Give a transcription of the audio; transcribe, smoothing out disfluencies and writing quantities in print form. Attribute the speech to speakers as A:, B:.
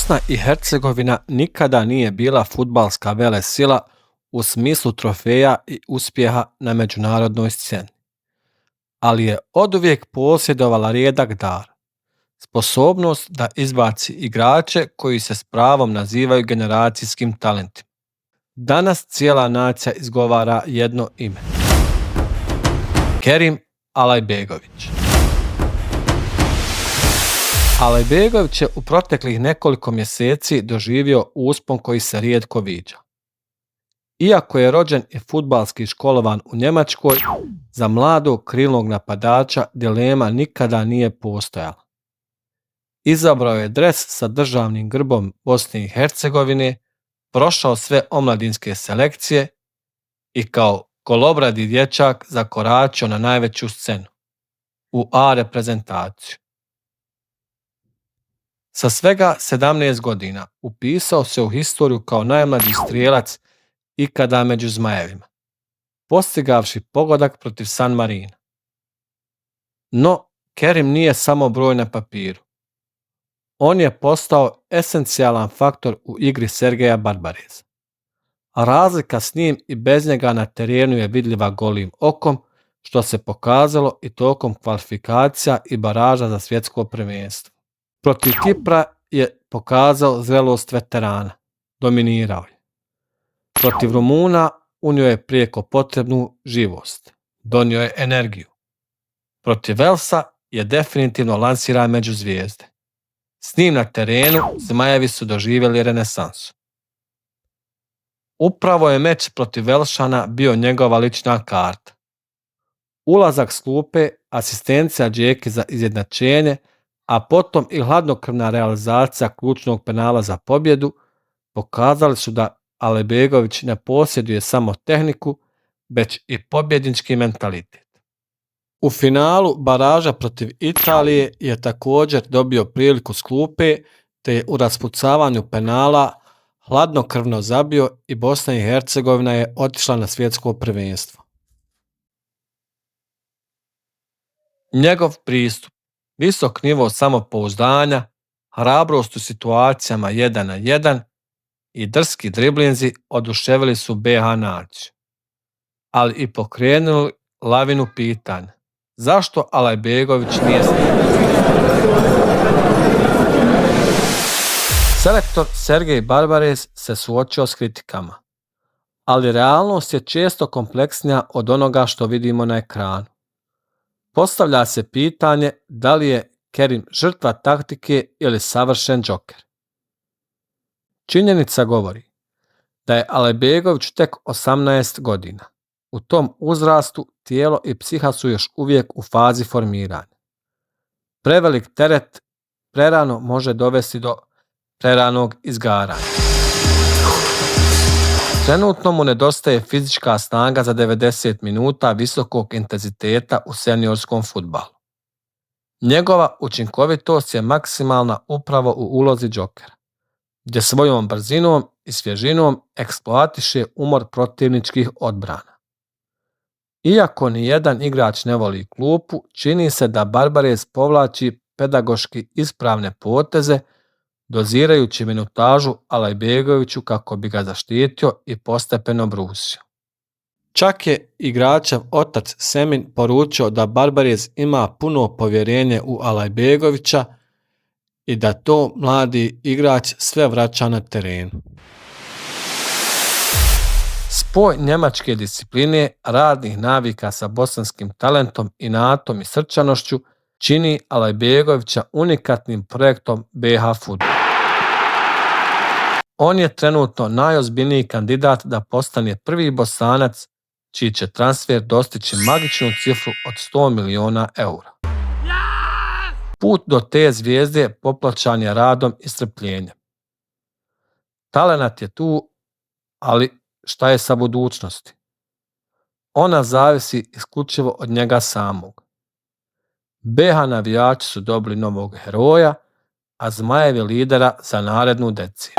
A: Bosna i Hercegovina nikada nije bila fudbalska velesila u smislu trofeja i uspjeha na međunarodnoj sceni, ali je oduvijek posjedovala rijedak dar, sposobnost da izbaci igrače koji se s pravom nazivaju generacijskim talentima. Danas cijela nacija izgovara jedno ime: Kerim Alajbegović. Alajbegović je u proteklih nekoliko mjeseci doživio uspon koji se rijetko viđa. Iako je rođen i fudbalski školovan u Njemačkoj, za mladog krilnog napadača dilema nikada nije postojala. Izabrao je dres sa državnim grbom Bosne i Hercegovine, prošao sve omladinske selekcije i kao golobradi dječak zakoračio na najveću scenu, u A reprezentaciju. Sa svega 17 godina upisao se u historiju kao najmlađi strijelac ikada među Zmajevima, postigavši pogodak protiv San Marina. No, Kerim nije samo broj na papiru. On je postao esencijalan faktor u igri Sergeja Barbareza. A razlika s njim i bez njega na terenu je vidljiva golim okom, što se pokazalo i tokom kvalifikacija i baraža za svjetsko prvenstvo. Protiv Kipra je pokazao zrelost veterana, dominirao je. Protiv Rumuna unio je prijeko potrebnu živost, donio je energiju. Protiv Velsa je definitivno lansiran među zvijezde. S njim na terenu Zmajevi su doživjeli renesansu. Upravo je meč protiv Velšana bio njegova lična karta. Ulazak s klupe, asistencija Džeki za izjednačenje, a potom i hladnokrvna realizacija ključnog penala za pobjedu pokazali su da Alajbegović ne posjeduje samo tehniku, već i pobjednički mentalitet. U finalu baraža protiv Italije je također dobio priliku s klupe, te je u raspucavanju penala hladnokrvno zabio i Bosna i Hercegovina je otišla na svjetsko prvenstvo. Njegov pristup, visok nivo samopouzdanja, hrabrost u situacijama 1 na 1 i drski driblinzi oduševili su BiH naciju, ali i pokrenuli lavinu pitanja. Zašto Alajbegović nije s njim? Selektor Sergej Barbarez se suočio s kritikama, ali realnost je često kompleksnija od onoga što vidimo na ekranu. Postavlja se pitanje da li je Kerim žrtva taktike ili savršen džoker. Činjenica govori da je Alajbegović tek 18 godina. U tom uzrastu tijelo i psiha su još uvijek u fazi formiranja. Prevelik teret prerano može dovesti do preranog izgaranja. Trenutno mu nedostaje fizička snaga za 90 minuta visokog intenziteta u seniorskom fudbalu. Njegova učinkovitost je maksimalna upravo u ulozi džokera, gdje svojom brzinom i svježinom eksploatiše umor protivničkih odbrana. Iako ni jedan igrač ne voli klupu, čini se da Barbarez povlači pedagoški ispravne poteze, dozirajući minutažu Alajbegoviću kako bi ga zaštitio i postepeno brusio. Čak je igračev otac Semin poručio da Barbarez ima puno povjerenje u Alajbegovića i da to mladi igrač sve vraća na terenu. Spoj njemačke discipline, radnih navika sa bosanskim talentom, inatom i srčanošću čini Alajbegovića unikatnim projektom BiH fudbala. On je trenutno najozbiljniji kandidat da postane prvi Bosanac čiji će transfer dostići magičnu cifru od 100 miliona eura. Put do te zvijezde popločan je radom i strpljenjem. Talenat je tu, ali šta je sa budućnosti? Ona zavisi isključivo od njega samog. BiH navijači su dobili novog heroja, a Zmajevi lidera za narednu deciju.